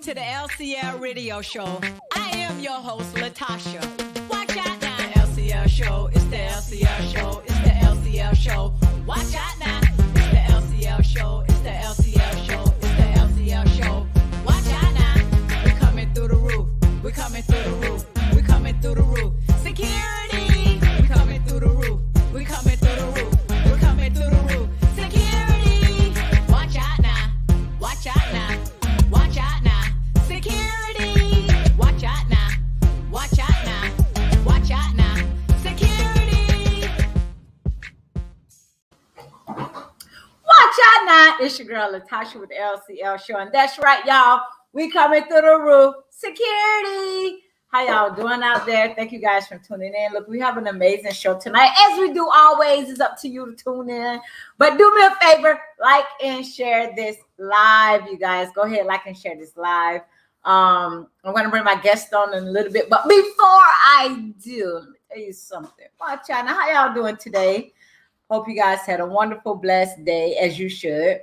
to the LCL Radio Show. I am your host, Latasha. Watch out now. LCL Show. It's the LCL Show. It's the LCL Show. Watch out now. It's the LCL Show. It's the LCL Show. It's the LCL Show. Watch out now. We're coming through the roof. We're coming through the roof. We're coming through the roof. Security. We're coming through the roof. We're coming through the roof. We're coming through the roof. Security. Watch out now. Watch out now. Watch out now. Security. Watch out now. Watch out now. Watch out now. Security. Watch out now. It's your girl Latasha with the LCL Show. And that's right, y'all. We coming through the roof. Security. How y'all doing out there? Thank you guys for tuning in. Look, we have an amazing show tonight. As we do always, it's up to you to tune in. But do me a favor, like and share this live, you guys. Go ahead, like and share this live. I'm going to bring my guest on in a little bit. But before I do, let me tell you something. Watch out. Now, how y'all doing today? Hope you guys had a wonderful, blessed day, as you should.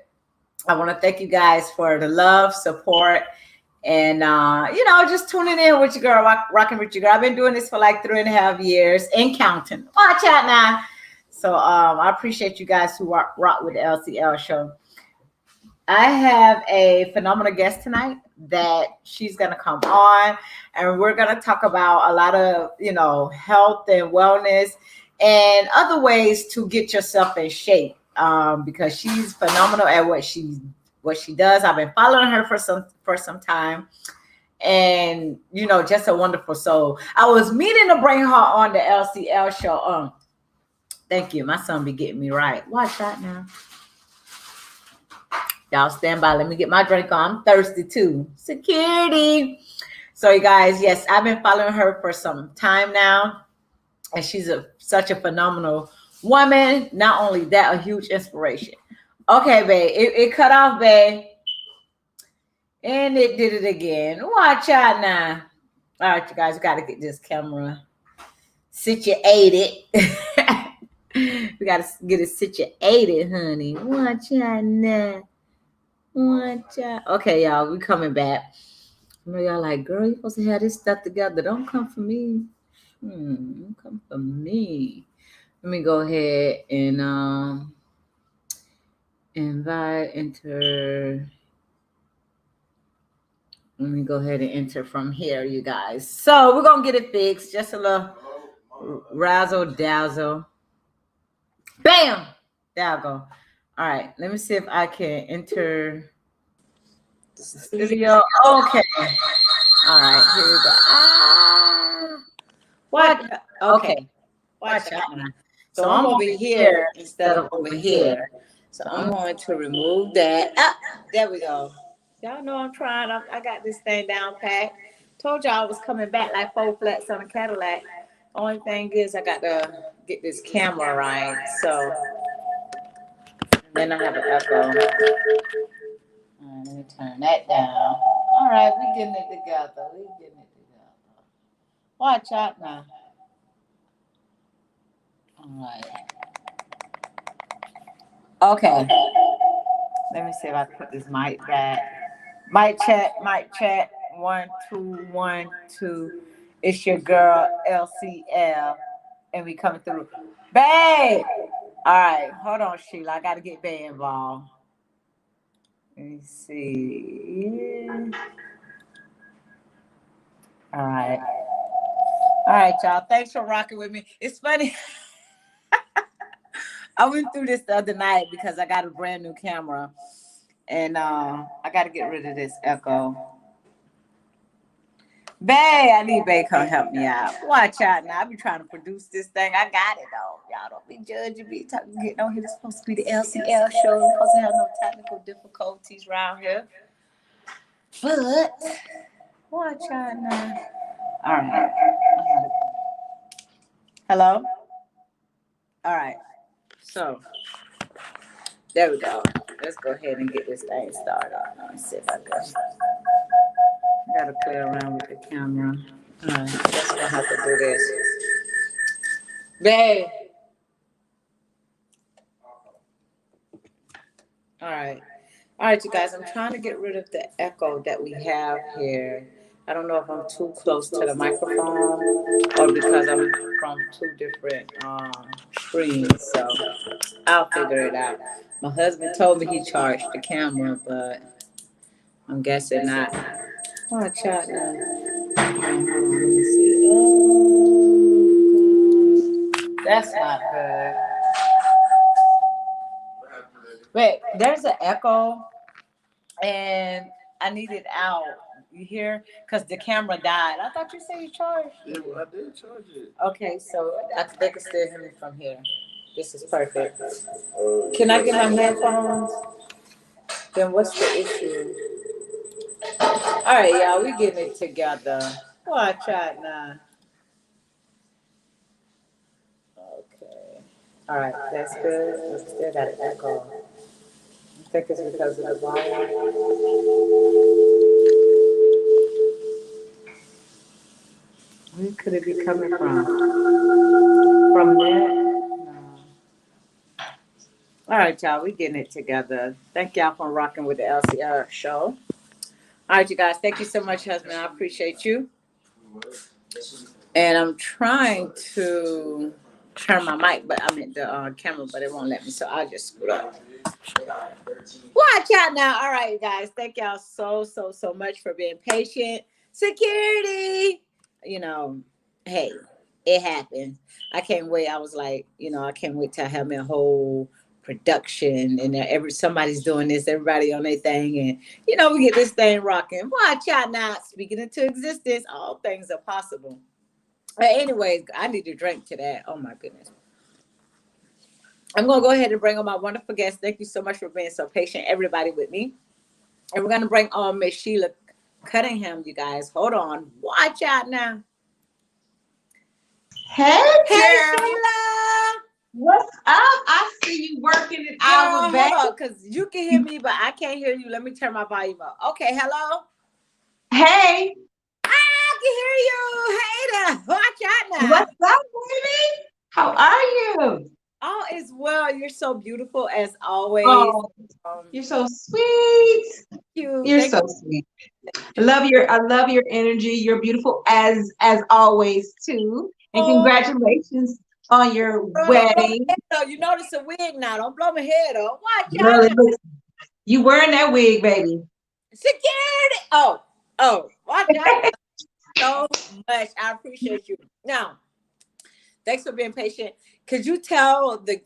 I want to thank you guys for the love, support, and just tuning in with your girl, rocking with your girl. I've been doing this for like 3.5 years and counting. Watch out now. So I appreciate you guys who rock with the LCL Show. I have a phenomenal guest tonight that she's gonna come on, and we're gonna talk about a lot of health and wellness and other ways to get yourself in shape. Because she's phenomenal at what she does. I've been following her for some time, and just a wonderful soul. I was meaning to bring her on the LCL Show. Thank you. My son be getting me right. Watch that now. Y'all stand by. Let me get my drink on. I'm thirsty too. Security. So you guys, yes, I've been following her for some time now, and she's such a phenomenal woman. Not only that, a huge inspiration. Okay, babe. It cut off, babe. And it did it again. Watch out now. All right, you guys, got to get this camera situated. We got to get it situated, honey. Watch out now. Watch out. Okay, y'all, we coming back. I know y'all like, girl, you supposed to have this stuff together. Don't come for me. Don't come for me. Let me go ahead and invite, enter. Let me go ahead and enter from here, you guys. So we're going to get it fixed. Just a little razzle dazzle. Bam! There I go. All right. Let me see if I can enter the studio. Okay. All right. Here we go. What? Okay. Watch out now. So I'm over here instead of over here. So I'm going to remove that. There we go. Y'all know I'm trying. I got this thing down pat. Told y'all I was coming back like 4 flats on a Cadillac. Only thing is I got to get this camera right. So then I have an echo. All right, let me turn that down. All right, we're getting it together. Watch out now. All right. Okay. Let me see if I can put this mic back. Mic check. 1, 2, 1, 2. It's your girl LCL, and we coming through. Babe! All right, hold on, Sheila. I got to get Babe involved. Let me see. All right, y'all. Thanks for rocking with me. It's funny. I went through this the other night because I got a brand new camera, and I got to get rid of this echo. Babe, I need Babe come help me out. Watch out now. I be trying to produce this thing. I got it though. Y'all don't be judging me. Getting on here. It's supposed to be the LCL show. We're supposed to have no technical difficulties around here. But watch out now. All right. Hello? All right. So there we go. Let's go ahead and get this thing started. Let me see if I can. I gotta play around with the camera. All right, guess we'll have to do this. Babe. All right. All right, you guys, I'm trying to get rid of the echo that we have here. I don't know if I'm too close to the microphone or because I'm from two different screens. So I'll figure it out. My husband told me he charged the camera, but I'm guessing not. Oh, chat now. Hold on, let me see. Oh, God. That's not good. Wait, there's an echo and I need it out. You hear? Because the camera died. I thought you said you charged. Yeah, well, I did charge it. Okay, so they can still hear me from here. This is perfect. Can I get my headphones? Then what's the issue? All right, y'all, we getting it together. Watch out now. Okay. All right, that's good. We still got an echo. I think it's because of the volume. Where could it be coming from? From that? No. All right, y'all, we getting it together. Thank y'all for rocking with the LCL show. All right, you guys, thank you so much, husband. I appreciate you. And I'm trying to turn my mic, but I'm in the camera, but it won't let me, so I'll just screw up. Watch out now. All right, you guys, thank y'all so much for being patient. Security, you know, hey, it happened. I can't wait. I was like, I can't wait till I have my whole production and somebody's doing this, everybody on their thing, and we get this thing rocking. Watch out now. Speaking into existence, all things are possible. But anyways, I need to drink to that. Oh my goodness. I'm gonna go ahead and bring on my wonderful guest. Thank you so much for being so patient, everybody, with me. And we're gonna bring on Miss Sheila Cunningham, you guys. Hold on. Watch out now. Hey, girl. Sheila. What's up? I see you working it out, baby. Because you can hear me, but I can't hear you. Let me turn my volume up. Okay, hello. Hey. I can hear you. Hey there. Watch out now. What's up, baby? How are you? All is well. You're so beautiful as always. Oh, you're so sweet. You're so sweet. I love your energy. You're beautiful as always too. And congratulations on your wedding. You notice a wig now. Don't blow my head up. Watch Girl, out. You wearing that wig, baby. Security. Oh, watch out. So much. I appreciate you. Now, thanks for being patient. Could you tell the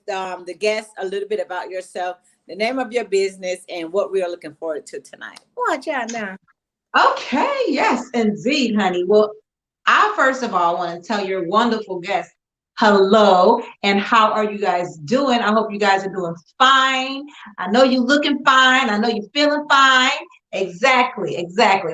guests a little bit about yourself, the name of your business, and what we are looking forward to tonight? Watch out now. Okay, yes, indeed, honey. Well, I first of all want to tell your wonderful guests hello and how are you guys doing? I hope you guys are doing fine. I know you're looking fine. I know you're feeling fine. Exactly,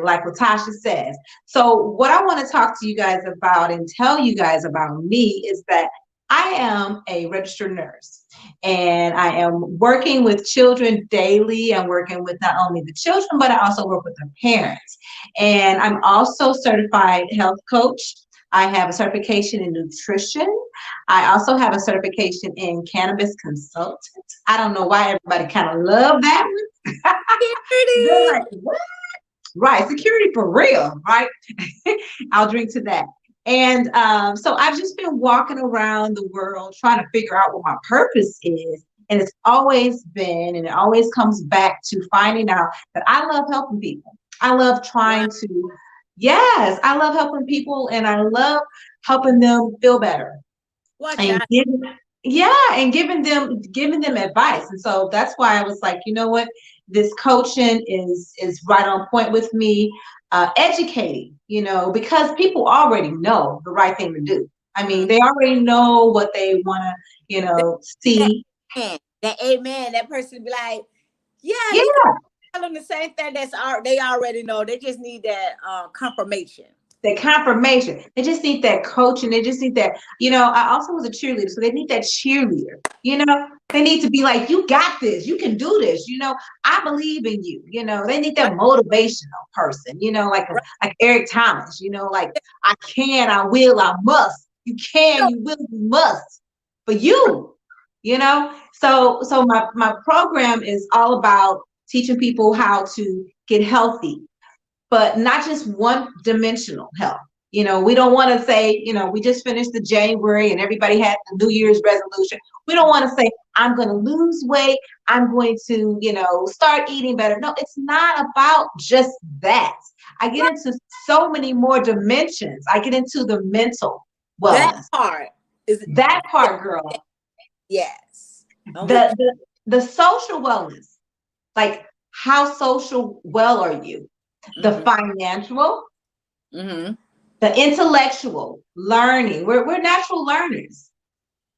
like Latasha says. So what I want to talk to you guys about and tell you guys about me is that I am a registered nurse and I am working with children daily. I'm working with not only the children, but I also work with their parents. And I'm also certified health coach. I have a certification in nutrition. I also have a certification in cannabis consultant. I don't know why everybody kind of love that one. They're like, what? Right, security for real, right? I'll drink to that. And so I've just been walking around the world trying to figure out what my purpose is. And it's always been, and it always comes back to finding out that I love helping people. I love trying to, yes, I love helping people and I love helping them feel better. And giving them advice. And so that's why I was like, you know what? This coaching is right on point with me. Educating, because people already know the right thing to do. I mean, they already know what they want to, see. That amen. That person be like, yeah. Tell them the same thing they already know. They just need that confirmation. The confirmation. They just need that coaching. They just need that, I also was a cheerleader, so they need that cheerleader. They need to be like, you got this, you can do this, I believe in you. They need that motivational person, like Eric Thomas, like I can, I will, I must. You can, you will, you must. For you, so my program is all about teaching people how to get healthy, but not just one-dimensional health. We don't want to say, we just finished the January and everybody had the New Year's resolution. We don't want to say, I'm going to lose weight. I'm going to, start eating better. No, it's not about just that. I get into so many more dimensions. I get into the mental wellness. That part, girl. Yes. The social wellness, like how social well are you? The financial, the intellectual learning. We're natural learners.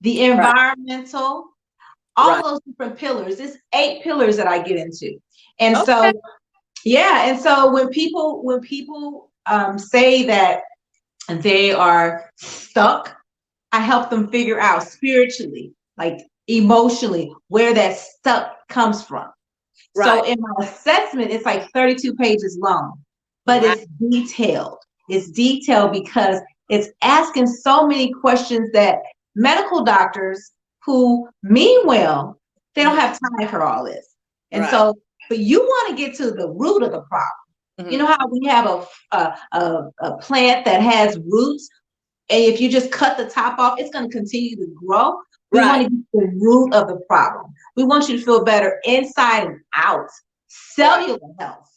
The environmental, all those different pillars. It's 8 pillars that I get into. And so, yeah. And so when people say that they are stuck, I help them figure out spiritually, like emotionally, where that stuck comes from. So in my assessment, it's like 32 pages long, but it's detailed. It's detailed because it's asking so many questions that medical doctors who mean well, they don't have time for all this. And so, but you want to get to the root of the problem. You know how we have a plant that has roots, and if you just cut the top off, it's going to continue to grow. We want to get to the root of the problem. We want you to feel better inside and out. Cellular health.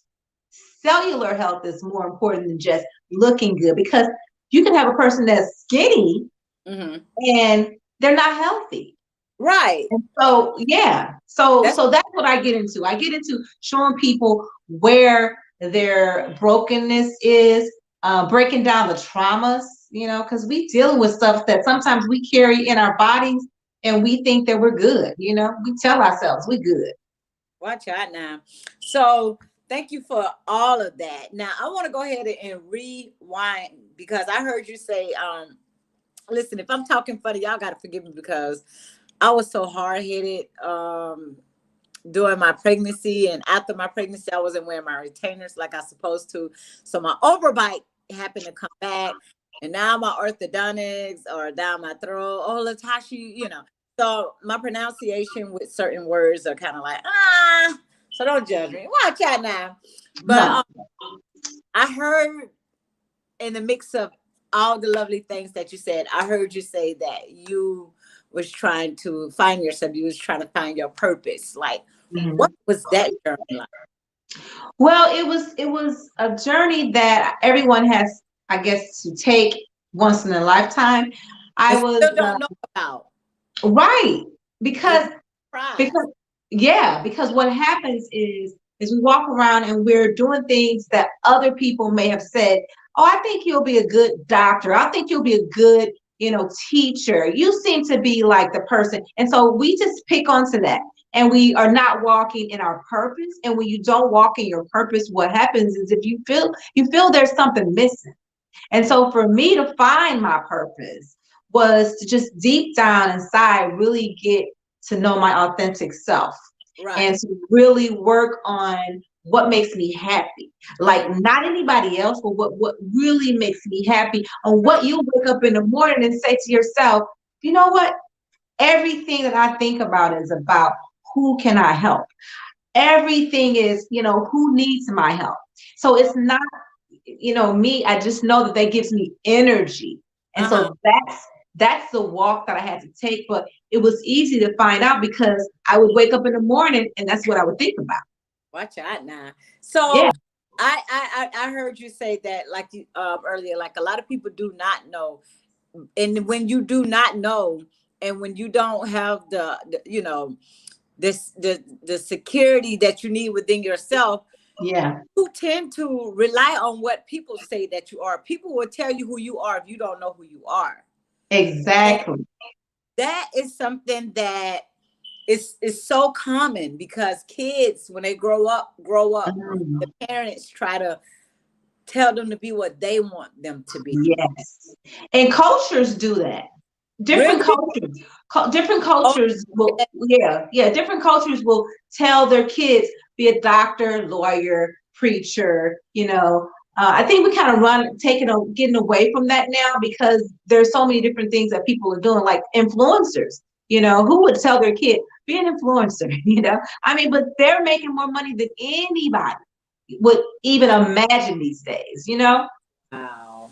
Cellular health is more important than just looking good, because you can have a person that's skinny and they're not healthy. Right. And so, yeah. So that's what I get into. I get into showing people where their brokenness is, breaking down the traumas, because we dealing with stuff that sometimes we carry in our bodies and we think that we're good. We tell ourselves we're good. Watch out now. So thank you for all of that. Now I want to go ahead and rewind, because I heard you say, listen, if I'm talking funny, y'all got to forgive me, because I was so hard-headed during my pregnancy, and after my pregnancy, I wasn't wearing my retainers like I was supposed to. So my overbite happened to come back, and now my orthodontics are down my throat. Oh, Latasha, So my pronunciation with certain words are kind of like, so don't judge me. Watch out now. But I heard, in the mix of all the lovely things that you said, I heard you say that you was trying to find yourself. You was trying to find your purpose. Like, what was that journey like? Well, it was a journey that everyone has, I guess, to take once in a lifetime. I still don't know about. Right. Because what happens is we walk around and we're doing things that other people may have said, oh, I think you'll be a good doctor. I think you'll be a good, teacher. You seem to be like the person. And so we just pick onto that, and we are not walking in our purpose. And when you don't walk in your purpose, what happens is, if you feel there's something missing. And so for me to find my purpose was to just deep down inside really get to know my authentic self, and to really work on what makes me happy. Like, not anybody else, but what really makes me happy. And what you wake up in the morning and say to yourself, you know what? Everything that I think about is about who can I help? Everything is, who needs my help? So it's not, me. I just know that gives me energy. And so that's the walk that I had to take. But it was easy to find out because I would wake up in the morning and that's what I would think about. Watch out now. So yeah. I heard you say that, like you earlier, like a lot of people do not know. And when you do not know, and when you don't have the security that you need within yourself, you tend to rely on what people say that you are. People will tell you who you are if you don't know who you are. Exactly. And that is something that is so common, because kids, when they grow up, the parents try to tell them to be what they want them to be. Yes. And cultures do that. Different cultures will, different cultures will tell their kids, be a doctor, lawyer, preacher, I think we kind of getting away from that now, because there's so many different things that people are doing, like influencers, who would tell their kid, be an influencer, you know. I mean, but they're making more money than anybody would even imagine these days, you know. Wow.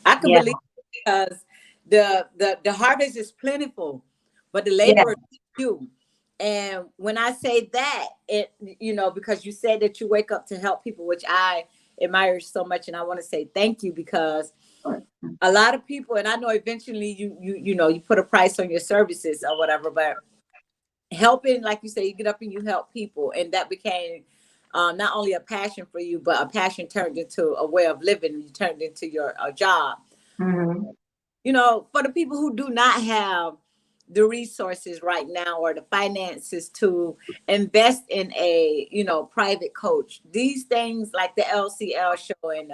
I can Yeah, believe it because the harvest is plentiful, but the yeah, labor is few. And when I say that, it because you said that you wake up to help people, which I admire so much, and I want to say thank you because a lot of people, and I know eventually you put a price on your services or whatever, but helping, like you say, you get up and you help people, and that became not only a passion for you, but a passion turned into a way of living. You turned into your job. hmm, For the people who do not have the resources right now or the finances to invest in a private coach, these things like the LCL show and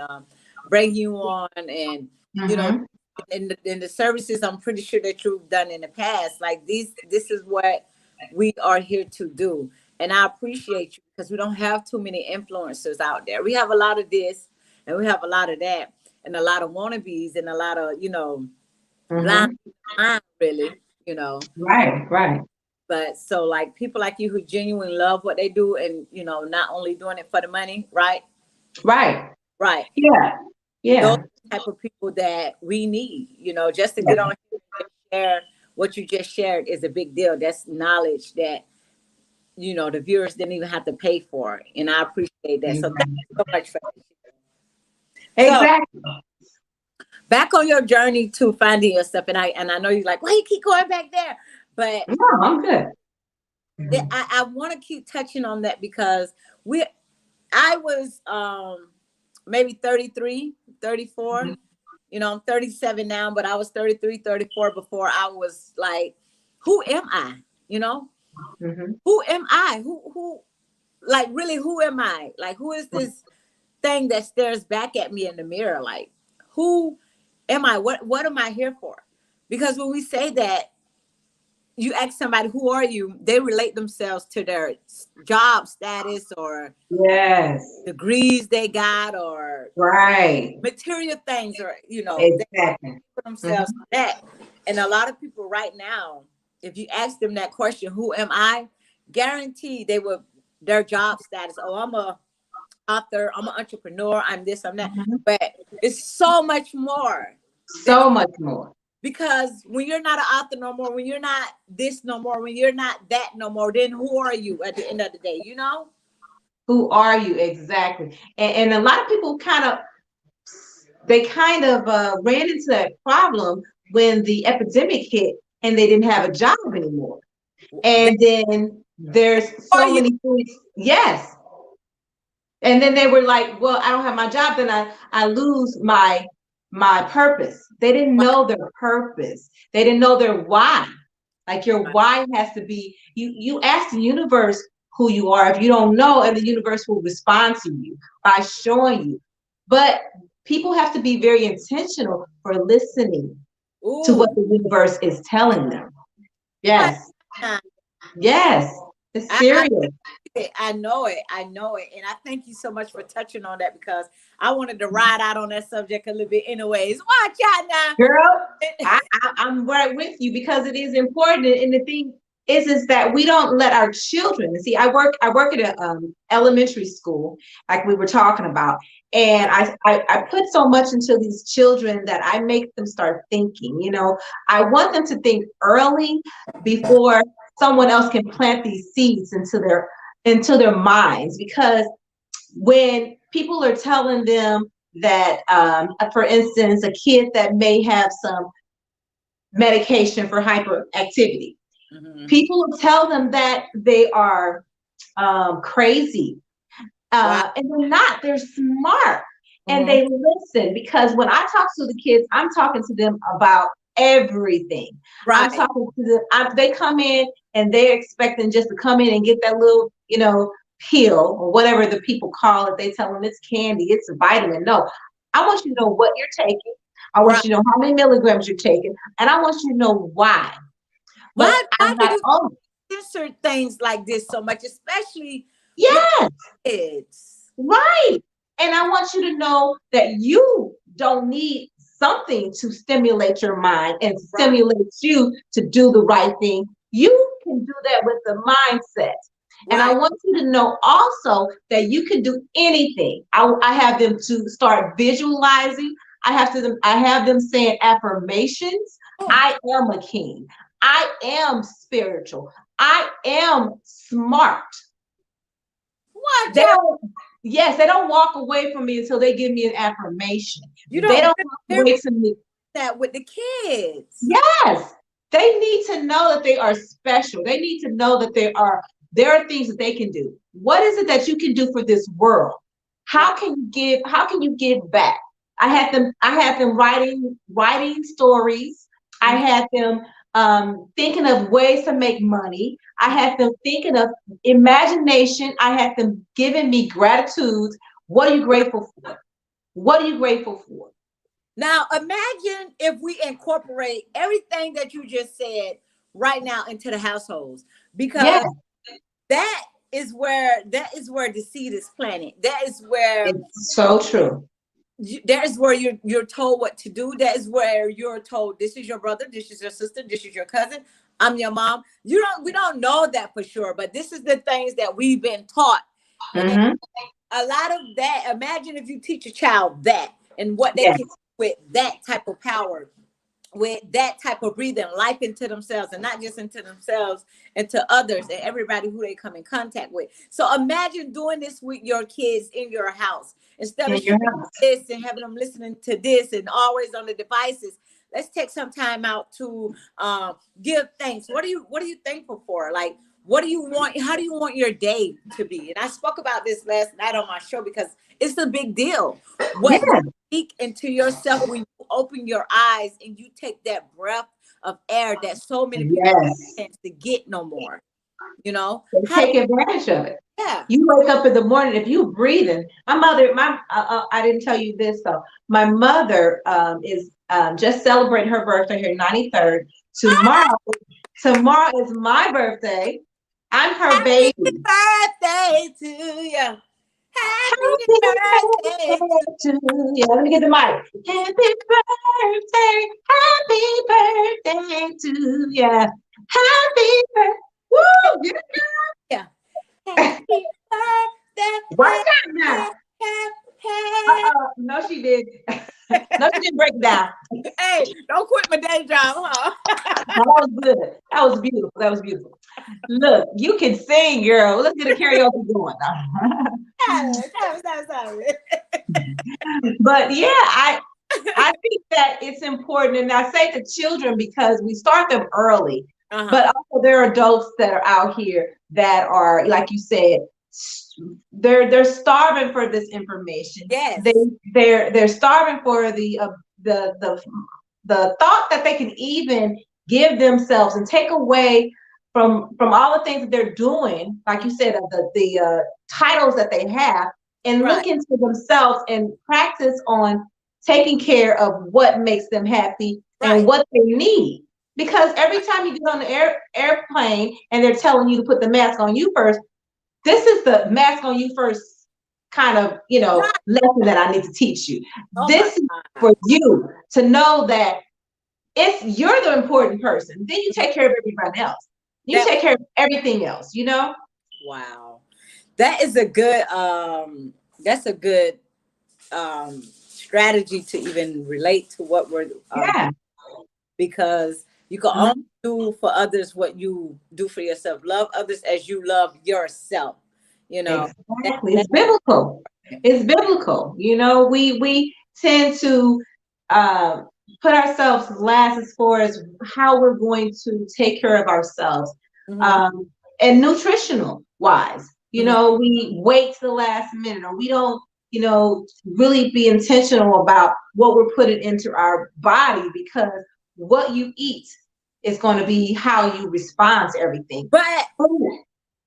bring you on, and you know hmm. in the services I'm pretty sure that you've done in the past, like this is what we are here to do. And I appreciate you because we don't have too many influencers out there. We have a lot of this and we have a lot of that and a lot of wannabes and a lot of blind Hmm. mind, really, you know. Right, right, But so like people like you who genuinely love what they do and not only doing it for the money, right? right. Right. Yeah, Those yeah, type of people that we need, just to yeah. get on here and share what you just shared is a big deal. That's knowledge that the viewers didn't even have to pay for. And I appreciate that. So thank you so much for that. So Exactly. back on your journey to finding yourself, and I know you're like, why you keep going back there? But No, I'm good. I want to keep touching on that because I was maybe 33, 34. Mhm. I'm 37 now, but I was 33, 34 before I was like, who am I? You know, Mhm. who am I? Who, like, really, who am I? Like, who is this thing that stares back at me in the mirror? Like, who am I? What am I here for? Because when we say that, you ask somebody, who are you? They relate themselves to their job status or Yes. degrees they got or Right. material things, or they Exactly. put Mhm. themselves to that. And a lot of people right now, if you ask them that question, who am I, guaranteed they will, their job status, oh, I'm a author, I'm an entrepreneur, I'm this, I'm that. Mhm. But it's so much more than, So much more. because when you're not an author no more, when you're not this no more, when you're not that no more, then who are you at the end of the day, Who are you exactly? And a lot of people kind of ran into that problem when the epidemic hit and they didn't have a job anymore. That, And then there's who are so you? many things. Yes. And then they were like, well, I don't have my job, then I lose my purpose. They didn't know their purpose. They didn't know their why. Like your why has to be, you ask the universe who you are if you don't know, and the universe will respond to you by showing you. But people have to be very intentional for listening to what Ooh, the universe is telling them. what? Yes, yes, it's I serious. I know it. I know it. And I thank you so much for touching on that because I wanted to ride out on that subject a little bit anyways. Watch out now. Girl, I'm right with you because it is important. And the thing is that we don't let our children see. I work at a elementary school, like we were talking about, and I put so much into these children that I make them start thinking. I want them to think early before someone else can plant these seeds into their minds, because when people are telling them that, for instance, a kid that may have some medication for hyperactivity, Mhm. people will tell them that they are crazy. Wow. And they're not, they're smart and Mhm. they listen, because when I talk to the kids, I'm talking to them about everything. I'm Right. talking to them, they come in and they're expecting just to come in and get that little, pill or whatever the people call it. They tell them it's candy, it's a vitamin. No, I want you to know what you're taking. I want Right. you to know how many milligrams you're taking, and I want you to know why. But Why I'm do not, you oh, censor things like this so much, especially with yes, kids? right. And I want you to know that you don't need something to stimulate your mind and Right. stimulate you to do the right thing. You can do that with the mindset. And I Right. want you to know also that you can do anything. I have them to start visualizing. I have them saying affirmations. Oh, I am a king. I am spiritual. I am smart. watch They out. don't, yes, they don't walk away from me until they give me an affirmation. You They don't don't walk hear away from me. that with the kids. Yes, they need to know that they are special. They need to know that there are things that they can do. What is it that you can do for this world? Right. How can you give back? I had them writing stories. I Mhm. had them thinking of ways to make money. I had them thinking of imagination. I had them giving me gratitude. What are you grateful for? What are you grateful for? Now imagine if we incorporate everything that you just said right now into the households, Yeah, because that is where the seed is planted. That is where it's so true. that is where you're told what to do. That is where you're told this is your brother, this is your sister, this is your cousin. I'm your mom. We don't know that for sure, but this is the things that we've been taught. And Hmm. a lot of that, imagine if you teach a child that and what they Yes. can do with that type of power, with that type of breathing life into themselves, and not just into themselves, into others and everybody who they come in contact with. So imagine doing this with your kids in your house instead In of your showing house. this and having them listening to this and always on the devices. Let's take some time out to give thanks. What are you thankful for? Like, what do you want? How do you want your day to be? And I spoke about this last night on my show because it's a big deal. Yeah. What you speak into yourself when you open your eyes and you take that breath of air that so many people Yes. can't to get no more. You know They how? take advantage of it. Yeah. You wake up in the morning, if you breathing. My mother, I didn't tell you this though. My mother is just celebrating her birthday, her 93rd. Tomorrow is my birthday. I'm her Happy baby. birthday to you. Happy Happy birthday birthday to to you. Let me get the mic. Happy birthday to you. Happy birthday. Woo! you. Happy birthday. Work out now. Happy. No, she did. No, she didn't break it down. Hey, don't quit my day job, huh? No, that was good. That was beautiful. That was beautiful. Look, you can sing, girl. Let's get a karaoke going. Sorry. But yeah, I think that it's important, and I say to children because we start them early. Uh-huh. But also there are adults that are out here that are, like you said, they're starving for this information. Yes. They're starving for the thought that they can even give themselves and take away from all the things that they're doing, like you said, of the titles that they have, and Right. look into themselves and practice on taking care of what makes them happy Right. and what they need. Because every time you get on the airplane and they're telling you to put the mask on you first, this is the mask on you first kind of, Right. lesson that I need to teach you. Oh my This is God. for you to know that you're the important person. Then you take care of everybody else. You That take care of everything else, wow. That is a good that's a good strategy to even relate to what we're Yeah. because you can Mhm. only do for others what you do for yourself. Love others as you love yourself. Exactly. That It's biblical. It's biblical. We tend to uh, put ourselves last as far as how we're going to take care of ourselves. Mhm, Um, and nutritional wise, mhm. we wait to the last minute, or we don't, really be intentional about what we're putting into our body, because what you eat is going to be how you respond to everything. But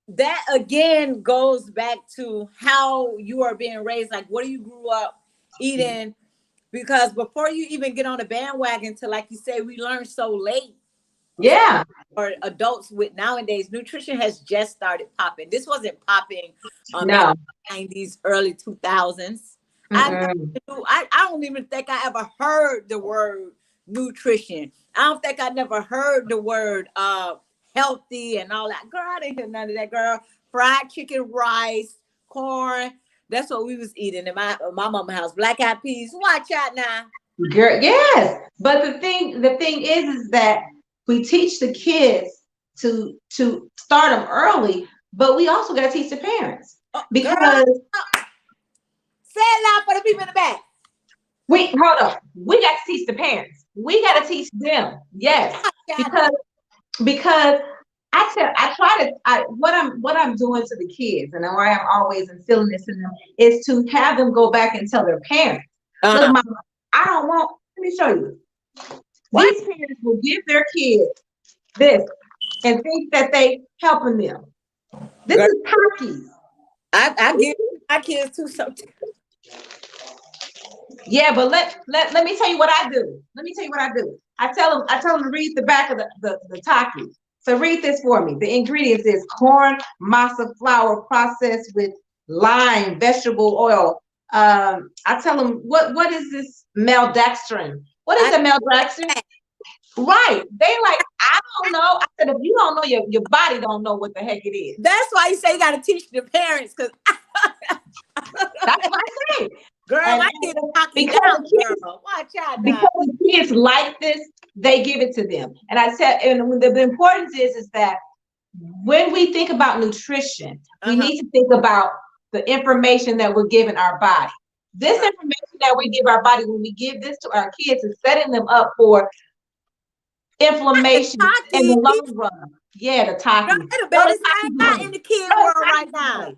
that again goes back to how you are being raised. Like, what do you grew up eating? Because before you even get on the bandwagon to, like you say, we learn so late. Yeah. Or adults with nowadays, nutrition has just started popping. This wasn't popping in No. the 90s, early 2000s. Mm-mm. I don't even think I ever heard the word nutrition. I don't think I never heard the word healthy and all that. Girl, I didn't hear none of that, girl. Fried chicken, rice, corn. That's what we was eating in my mama house. Black eyed peas. Watch out now. Girl, yes. But the thing is that we teach the kids to start them early, but we also got to teach the parents because say it loud for the people in the back. We hold up. We got to teach the parents. We got to teach them. Yes, because what I'm doing to the kids, and why I'm always instilling this in them is to have them go back and tell their parents. Look, Mama, I don't want. Let me show you. These parents will give their kids this and think that they helping them. This is Takis. I give my kids too sometimes. Yeah, but let me tell you what I do. Let me tell you what I do. I tell them to read the back of the Takis. So read this for me. The ingredients is corn, masa flour processed with lime, vegetable oil. I tell them what is this maltodextrin? What is the maltodextrin? Right. They like, I don't know. I said, if you don't know, your body don't know what the heck it is. That's why you say you got to teach the parents, because that's what I say. Girl, my kids are talking down, girl. Watch out now. Because the kids like this, they give it to them. And I said, and the importance is that when we think about nutrition, we need to think about the information that we're giving our body. This information that we give our body, when we give this to our kids, is setting them up for inflammation in the long run. Yeah, the Takis. The baddest thing not in the kid world right now.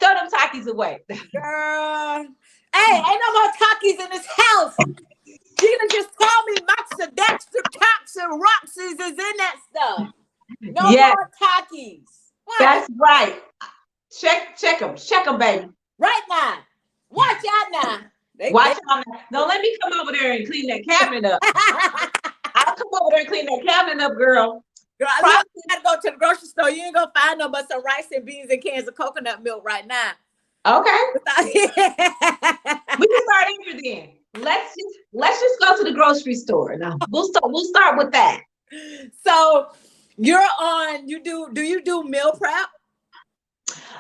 Throw them Takis away. Girl. Hey, ain't no more Takis in this house. Sheila just called me Dexter Roxy's is in that stuff. No more Takis. That's right. Check them, baby. Right now. Watch out now. Watch out now. Don't let me come over there and clean that cabinet up. I'll come over there and clean that cabinet up, girl. Girl, I gotta go to the grocery store. You ain't gonna find no but some rice and beans and cans of coconut milk right now. Okay. We can start here then. Let's just go to the grocery store. Now we'll start with that. So you're on. Do you do meal prep?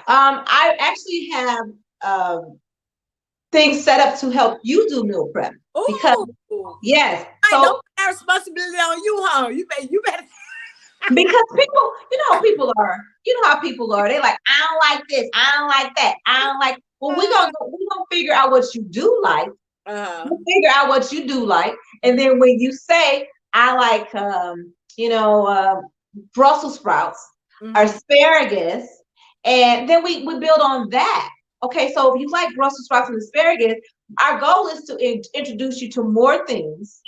I actually have things set up to help you do meal prep. Ooh. Because yes, I know that responsibility on you, huh? You better. Because people, you know how people are. You know how people are. They like, I don't like this. I don't like that. I don't like. Well, we're gonna figure out what you do like. We'll figure out what you do like, and then when you say, I like, Brussels sprouts, asparagus, and then we build on that. Okay, so if you like Brussels sprouts and asparagus, our goal is to introduce you to more things,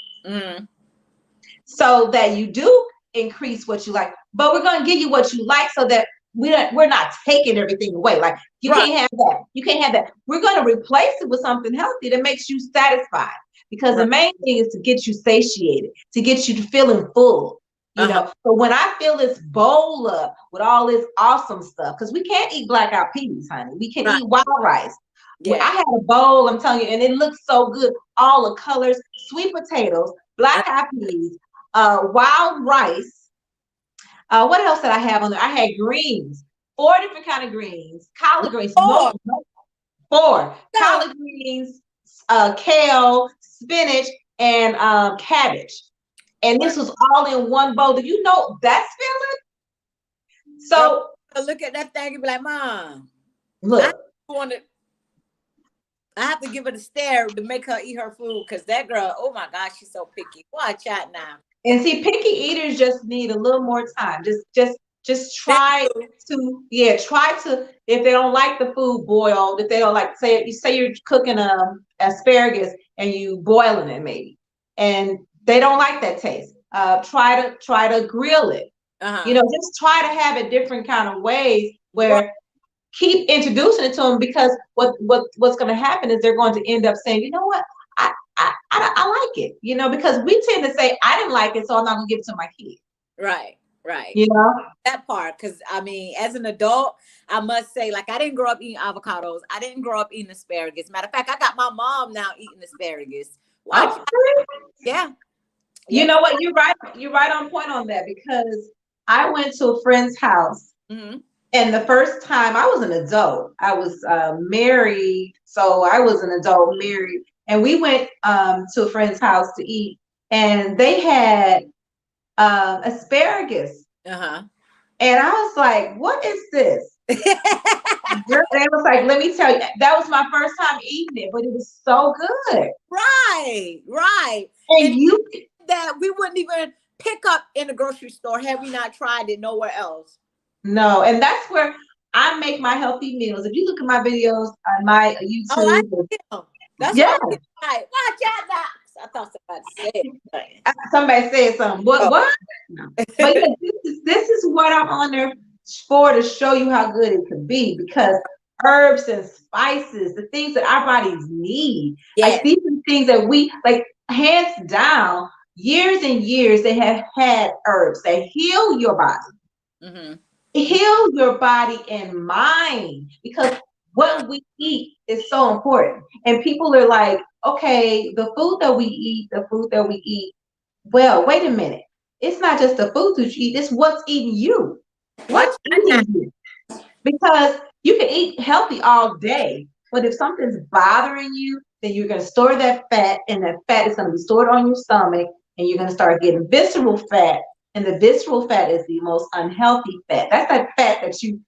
so that you do increase what you like. But we're going to give you what you like, so that we're not taking everything away. Like you can't have that. You can't have that. We're going to replace it with something healthy that makes you satisfied. Because the main thing is to get you satiated, to get you to feeling full. You know, so when I fill this bowl up with all this awesome stuff, because we can't eat black-eyed peas, honey. We can eat wild rice. Yeah. I had a bowl, I'm telling you, and it looks so good. All the colors, sweet potatoes, black-eyed peas, wild rice. What else did I have on there? I had greens, 4 different kind of greens, collard greens, four collard greens, kale, spinach, and cabbage. And this was all in one bowl. Do you know that's filling? So look at that thing and be like, Mom, look. I have to give her the stare to make her eat her food, because that girl, oh my gosh, she's so picky. Watch out now. And see, picky eaters just need a little more time. Just try to, if they don't like the food boiled, if they don't like, say you're cooking asparagus and you boiling it maybe, and they don't like that taste. Try to grill it. Just try to have it different kind of ways where keep introducing it to them, because what's going to happen is they're going to end up saying, you know what, I like it, because we tend to say, I didn't like it, so I'm not going to give it to my kid. Right. That part, because I mean, as an adult, I must say, like, I didn't grow up eating avocados. I didn't grow up eating asparagus. Matter of fact, I got my mom now eating asparagus. Yeah. You know what? You're right on point on that, because I went to a friend's house. Mhm. And the first time I was an adult, I was married. So I was an adult married. And we went to a friend's house to eat. And they had asparagus. Uh-huh. And I was like, what is this? And it was like, let me tell you, that was my first time eating it, but it was so good. Right, right. And you that we wouldn't even pick up in the grocery store had we not tried it nowhere else. No, and that's where I make my healthy meals. If you look at my videos on my YouTube, That's yeah. right. Watch out, Docs. I thought somebody said Somebody said something. What? No. But yeah, this is what I'm on there for, to show you how good it could be, because herbs and spices, the things that our bodies need, like these are things that we like, hands down, years and years they have had herbs that heal your body, heal your body and mind, because what we eat is so important. And people are like, okay, the food that we eat, well, wait a minute, it's not just the food that you eat, it's what's eating you. What's eating you? Because you can eat healthy all day, but if something's bothering you, then you're going to store that fat, and that fat is going to be stored on your stomach, and you're going to start getting visceral fat. And the visceral fat is the most unhealthy fat. That's that fat that you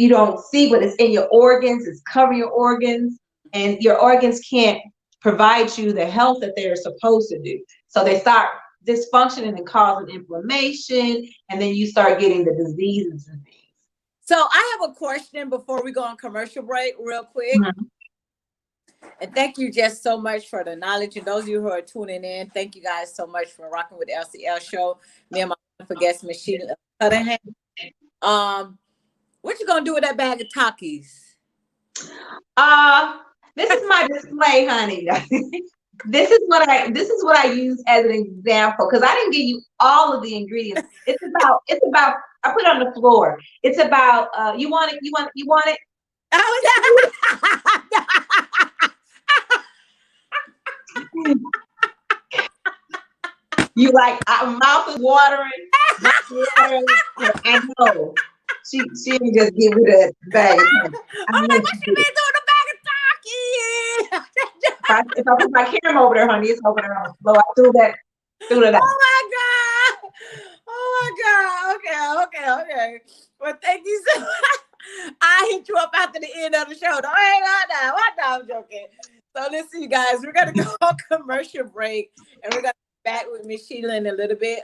don't see, but it's in your organs, it's covering your organs, and your organs can't provide you the health that they're supposed to do. So they start dysfunctioning and causing inflammation, and then you start getting the diseases and things. So I have a question before we go on commercial break real quick. And thank you just so much for the knowledge. And those of you who are tuning in, thank you guys so much for rocking with the LCL show. Me and my wonderful guest, Miss Sheila C. What you gonna do with that bag of Takis? This is my display, honey. This is what I use as an example, because I didn't give you all of the ingredients. It's about I put it on the floor. It's about you want it. You like, mouth is watering. I know. She didn't just give me that bag. I'm like, what you been doing the bag of Takis? If I put my camera over there, honey, it's over there on the floor. I threw that out. Oh my God. Okay. Well, thank you so much. I hit you up after the end of the show. Don't hang on now. I'm joking. So listen, you guys, we're gonna go on commercial break, and we're gonna be back with Miss Sheila in a little bit.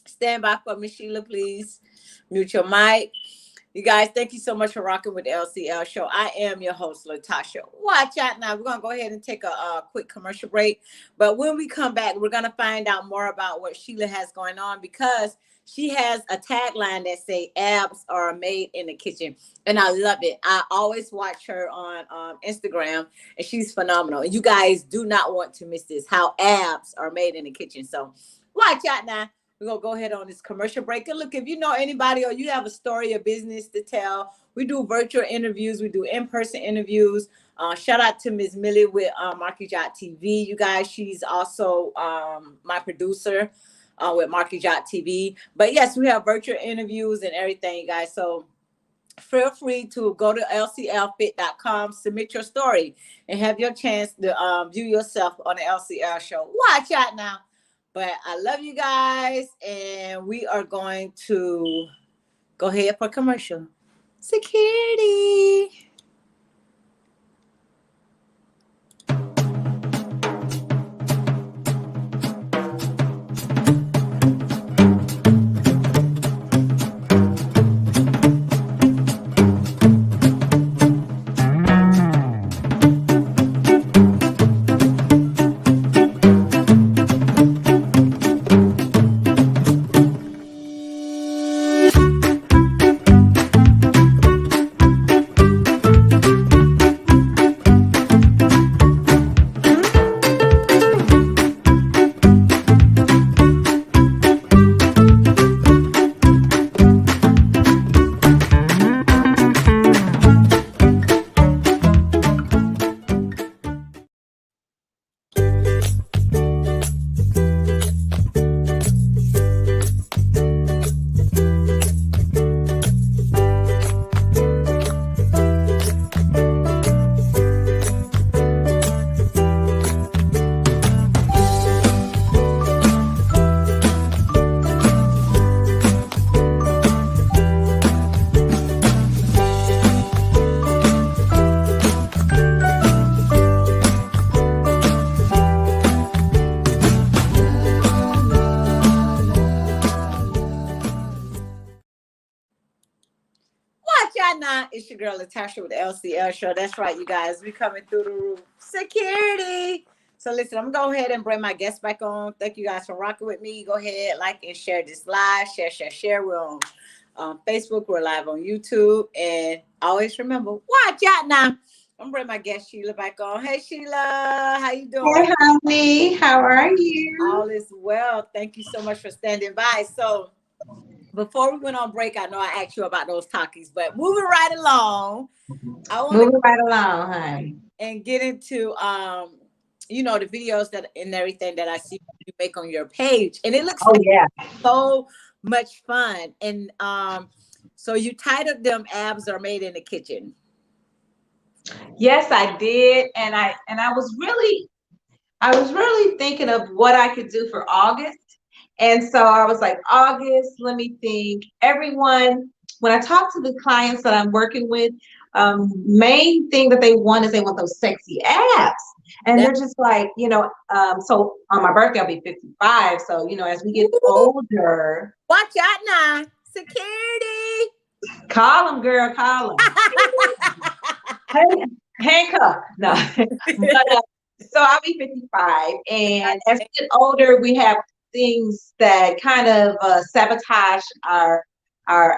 Stand by for Miss Sheila, please. Mute your mic. You guys, thank you so much for rocking with the LCL show. I am your host, Latasha. Watch out now. We're going to go ahead and take a quick commercial break. But when we come back, we're going to find out more about what Sheila has going on, because she has a tagline that say abs are made in the kitchen. And I love it. I always watch her on Instagram, and she's phenomenal. And you guys do not want to miss this, how abs are made in the kitchen. So watch out now. We're going to go ahead on this commercial break. And look, if you know anybody or you have a story or business to tell, we do virtual interviews. We do in-person interviews. Shout out to Ms. Millie with TV. You guys, she's also my producer with TV. But yes, we have virtual interviews and everything, you guys. So feel free to go to lclfit.com, submit your story, and have your chance to view yourself on the LCL show. Watch out now. But I love you guys, and we are going to go ahead for commercial. Security. out now. It's your girl Latasha with the LCL Show. That's right, you guys. We coming through the roof. Security. So listen, I'm gonna go ahead and bring my guests back on. Thank you guys for rocking with me. Go ahead, like and share this live. Share. We're on Facebook. We're live on YouTube. And always remember, watch out now. I'm gonna bring my guest Sheila back on. Hey Sheila, how you doing? Hey, honey, how are you? All is well. Thank you so much for standing by. So before we went on break, I know I asked you about those Takis, but moving right along, I want Moving to right along, honey. and get into the videos that and everything that I see you make on your page, and it looks Oh yeah. so much fun. And so you titled them "Abs Are Made in the Kitchen." Yes, I did, and I was really thinking of what I could do for August. And so I was like, August, let me think. Everyone, when I talk to the clients that I'm working with, main thing that they want is they want those sexy abs. And they're just like, so on my birthday, I'll be 55. So, as we get older. Watch out now. Security. Call them, girl, call them. Handcuff. No. But, so I'll be 55. And as we get older, we have things that kind of sabotage our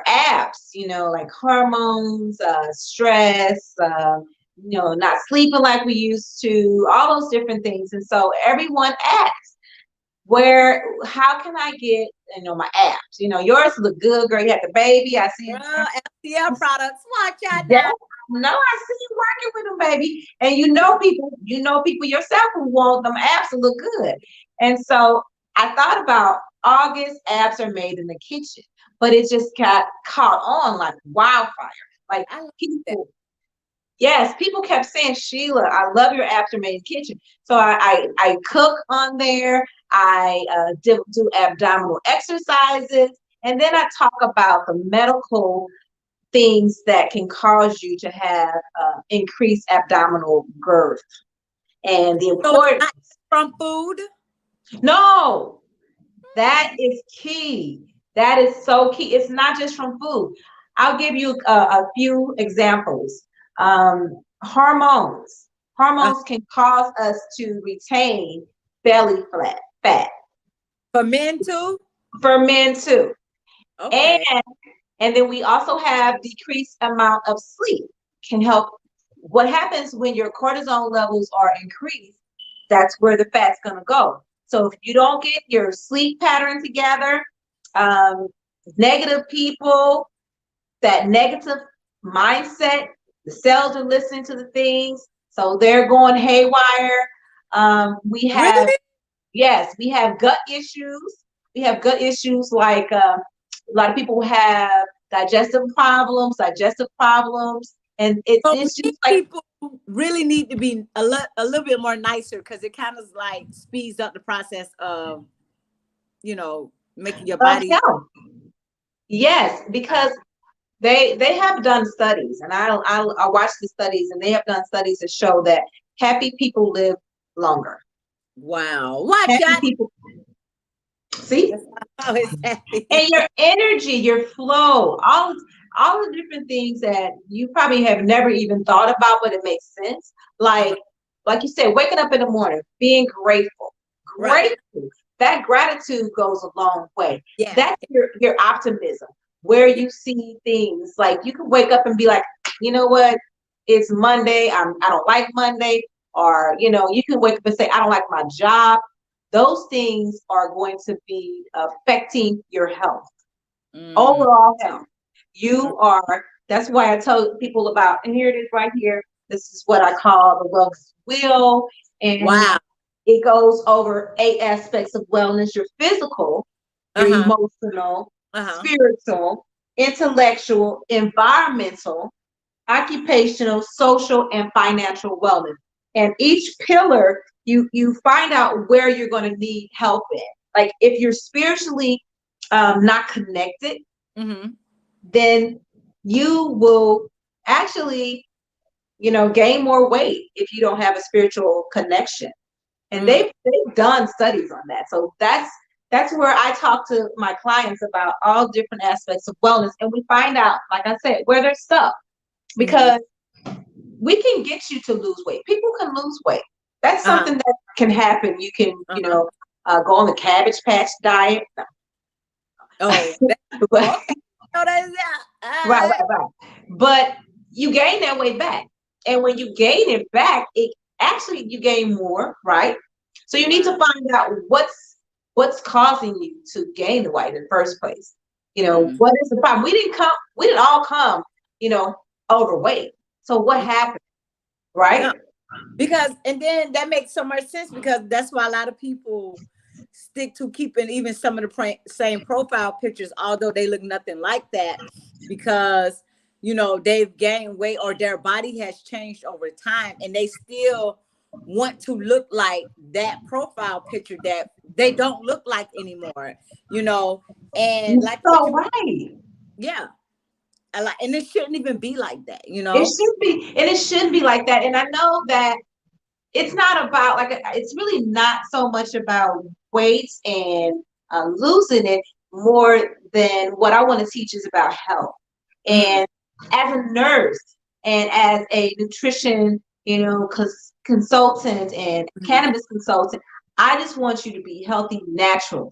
abs, like hormones, stress, not sleeping like we used to, all those different things. And so everyone asks, how can I get, my abs? Yours look good, girl. You had the baby. I see. LCL products. Watch out now. now. No, I see you working with them, baby. And people yourself who want them abs to look good. And so I thought about August, abs are made in the kitchen, but it just got caught on like wildfire. Like people, yes, people kept saying, Sheila, I love your abs are made in the kitchen. So I cook on there. I do abdominal exercises, and then I talk about the medical things that can cause you to have increased abdominal girth and the importance from food. No, that is key. That is so key. It's not just from food. I'll give you a few examples. Hormones. Hormones can cause us to retain belly fat. For men too? For men too. Okay. And then we also have decreased amount of sleep can help. What happens when your cortisol levels are increased, that's where the fat's going to go. So if you don't get your sleep pattern together, negative people, that negative mindset, the cells are listening to the things, so they're going haywire. We have, yes, we have gut issues. We have gut issues like a lot of people have digestive problems, and it's just like people really need to be a little bit more nicer, because it kind of like speeds up the process of making your body yes, because they have done studies, and I watch the studies, and they have done studies that show that happy people live longer. Wow. Watch out. People, see? And your energy, your flow, all the different things that you probably have never even thought about, but it makes sense. Like you said, waking up in the morning, being grateful. Grateful. Right. That gratitude goes a long way. Yeah. That's your optimism, where you see things. Like you can wake up and be like, you know what? It's Monday. I don't like Monday. Or, you can wake up and say, I don't like my job. Those things are going to be affecting your health, overall health. That's why I told people about, and here it is right here. This is what I call the wellness wheel. And wow. It goes over 8 aspects of wellness: your physical, your emotional, spiritual, intellectual, environmental, occupational, social, and financial wellness. And each pillar, you find out where you're going to need help in. Like if you're spiritually not connected, then you will actually, gain more weight if you don't have a spiritual connection. And they've done studies on that. So that's where I talk to my clients about all different aspects of wellness. And we find out, like I said, where they're stuck. because we can get you to lose weight. People can lose weight. That's something that can happen. You can, go on the Cabbage Patch diet. Oh, But- okay. Oh, that's right. But you gain that weight back. And when you gain it back, it actually you gain more, right? So you need to find out what's causing you to gain the weight in the first place. What is the problem? We didn't all come, overweight. So what happened? Right? No, because and then that makes so much sense, because that's why a lot of people stick to keeping even some of the same profile pictures, although they look nothing like that, because they've gained weight or their body has changed over time, and they still want to look like that profile picture that they don't look like anymore, and like so right. Yeah. And it shouldn't even be like that, It should be, and it shouldn't be like that. And I know that it's not about it's really not so much about weights and losing it, more than what I want to teach is about health. And as a nurse and as a nutrition, consultant and cannabis consultant, I just want you to be healthy naturally.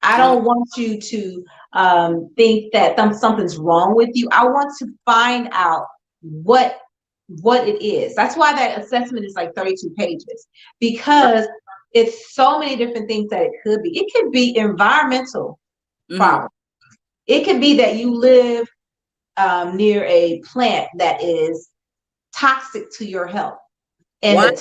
I don't want you to think that something's wrong with you. I want to find out what it is. That's why that assessment is like 32 pages, because it's so many different things that it could be. It could be environmental problems. It could be that you live near a plant that is toxic to your health. And the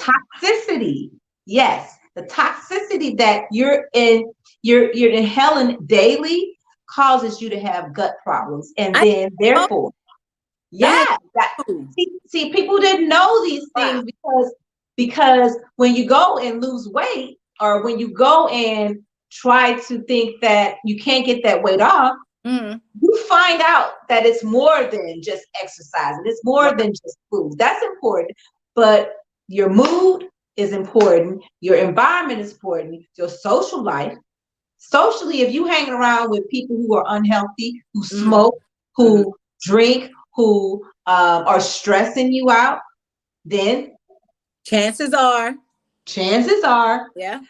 toxicity, yes, the toxicity that you're inhaling daily causes you to have gut problems. And then therefore, see, people didn't know these things because when you go and lose weight, or when you go and try to think that you can't get that weight off, you find out that it's more than just exercising. It's more than just food. That's important. But your mood is important. Your environment is important. Your social life. Socially, if you hanging around with people who are unhealthy, who smoke, who drink, who are stressing you out, then chances are, yeah,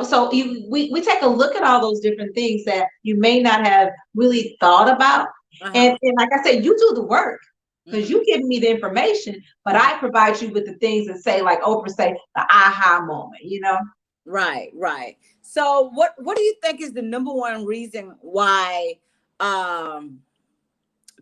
so we take a look at all those different things that you may not have really thought about. And like I said, you do the work, because you give me the information, but I provide you with the things that say, like Oprah say, the aha moment, Right. So what do you think is the number one reason why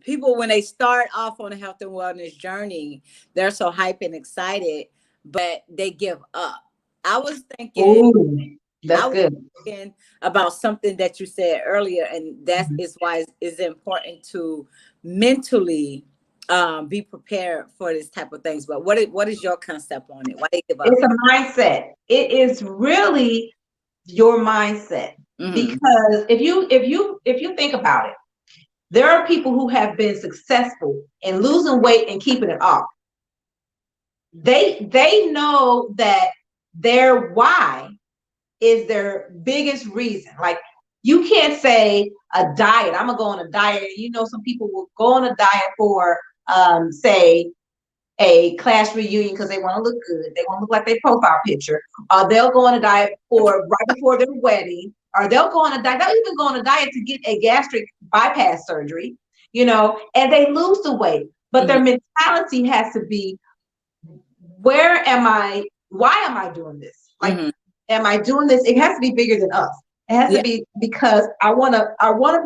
people, when they start off on a health and wellness journey, they're so hype and excited, but they give up? I was thinking, thinking about something that you said earlier, and that is why it's important to mentally be prepared for this type of things. But what is your concept on it? Why do you give up? It's a mindset. It is really your mindset. Because if you think about it, there are people who have been successful in losing weight and keeping it off. They know that their why is their biggest reason. Like, you can't say a diet. I'm gonna go on a diet. Some people will go on a diet for say a class reunion because they want to look good. They want to look like their profile picture. Or they'll go on a diet for right before their wedding. Or they'll go on a diet. They'll even go on a diet to get a gastric bypass surgery, and they lose the weight. But their mentality has to be, where am I? Why am I doing this? Like, am I doing this? It has to be bigger than us. It has to be because I want to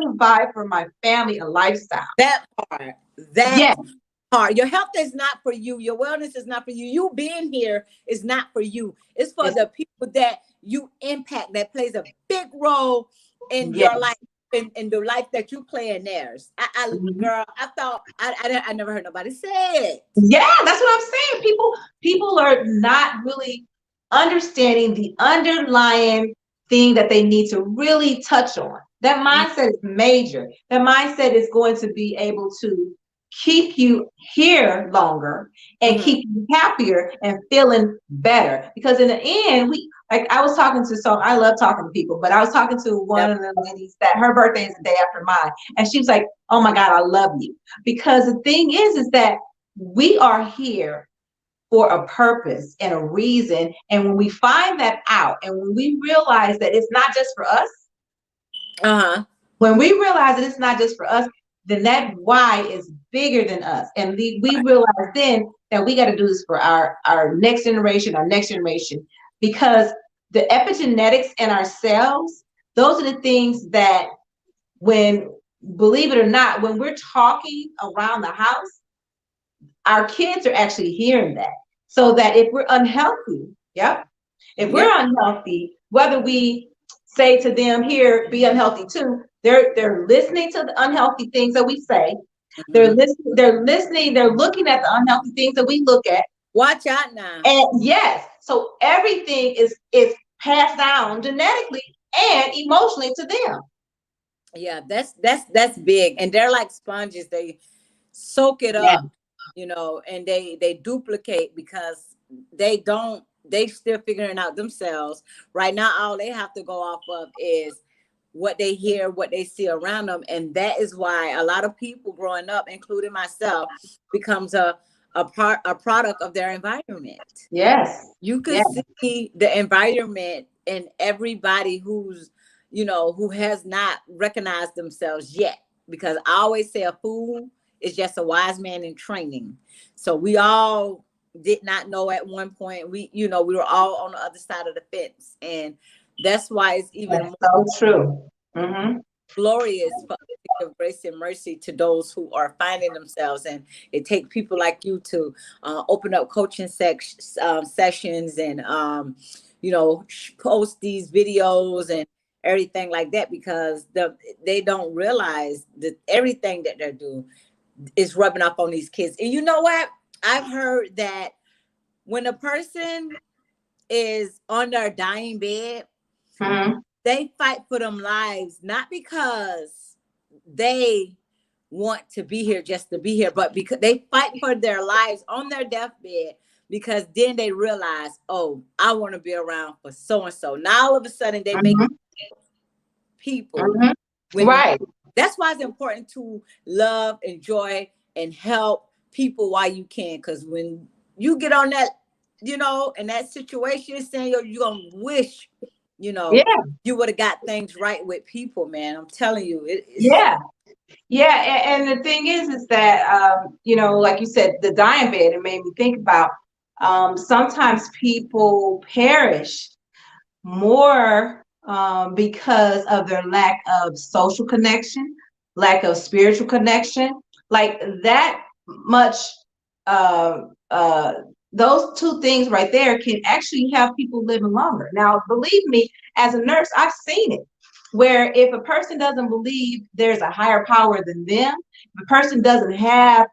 provide for my family a lifestyle. That part. Part. Your health is not for you. Your wellness is not for you. You being here is not for you. It's for the people that you impact, that plays a big role in your life, in the life that you play in theirs. Girl, I thought I never heard nobody say it. Yeah, that's what I'm saying. People are not really understanding the underlying thing that they need to really touch on. That mindset is major. That mindset is going to be able to keep you here longer and keep you happier and feeling better. Because in the end, I was talking to, so I love talking to people, but I was talking to one of the ladies that her birthday is the day after mine. And she was like, oh my God, I love you. Because the thing is that we are here for a purpose and a reason. And when we find that out, and when we realize that it's not just for us, when we realize that it's not just for us, then that why is bigger than us. And we realize then that we got to do this for our next generation, because the epigenetics in our cells, those are the things that, when, believe it or not, when we're talking around the house, our kids are actually hearing that. So that if we're unhealthy, if we're unhealthy, whether we say to them, here, be unhealthy too, they're listening to the unhealthy things that we say. They're listening, they're looking at the unhealthy things that we look at. Watch out now. And yes, so everything is passed down genetically and emotionally to them. Yeah, that's big. And they're like sponges. They soak it up, and they duplicate, because they still figuring out themselves. Right now, all they have to go off of is what they hear, what they see around them. And that is why a lot of people growing up, including myself, becomes a product of their environment. Yes. You can see the environment in everybody who's, who has not recognized themselves yet. Because I always say a fool is just a wise man in training. So we all did not know at one point. We were all on the other side of the fence. And that's why it's even more so true. Glorious for of grace and mercy to those who are finding themselves. And it takes people like you to open up coaching sessions and post these videos and everything like that, because they don't realize that everything that they're doing is rubbing off on these kids. And you know what? I've heard that when a person is on their dying bed, they fight for them lives, not because they want to be here just to be here, but because they fight for their lives on their deathbed, because then they realize, oh, I want to be around for so-and-so. Now all of a sudden they make people. Right. That's why it's important to love, enjoy, and help people while you can. Because when you get on that, in that situation, saying you're going to wish, you would have got things right with people, man. I'm telling you. And the thing is that, like you said, the dying bed, it made me think about sometimes people perish more because of their lack of social connection, lack of spiritual connection, like that much. Those two things right there can actually have people living longer. Now, believe me, as a nurse, I've seen it, where if a person doesn't believe there's a higher power than them, if a person doesn't have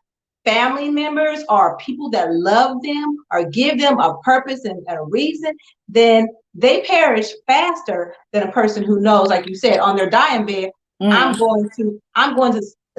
family members or people that love them or give them a purpose and a reason, then they perish faster than a person who knows, like you said, on their dying bed, I'm going to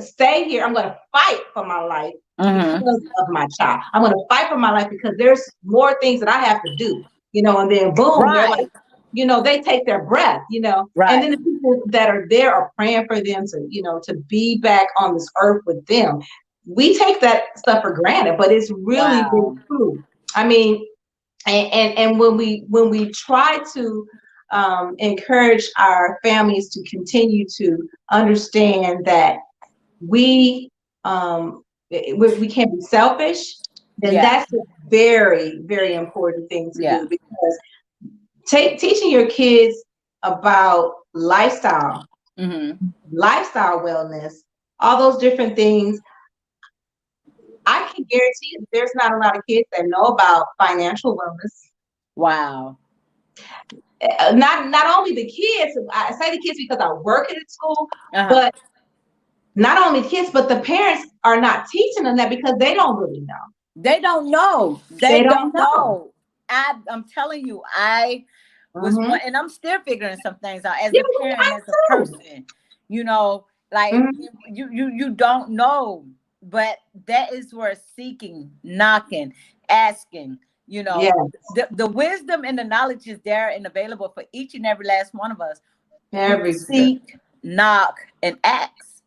stay here. I'm going to fight for my life because of my child. I'm going to fight for my life because there's more things that I have to do, and then boom, they're like, they take their breath, and then the people that are there are praying for them to, to be back on this earth with them. We take that stuff for granted, but it's really, really true. I mean, and when we try to encourage our families to continue to understand that we can't be selfish, then that's a very, very important thing to do, because teaching your kids about lifestyle, lifestyle wellness, all those different things. I can guarantee you there's not a lot of kids that know about financial wellness. Wow. Not only the kids, I say the kids because I work at a school, but not only the kids, but the parents are not teaching them that because they don't really know. They don't know. They don't know. I'm telling you, I was one, and I'm still figuring some things out as a parent, as a person. Like you don't know, but that is where seeking, knocking, asking. The wisdom and the knowledge is there and available for each and every last one of us. Seek, knock, and ask.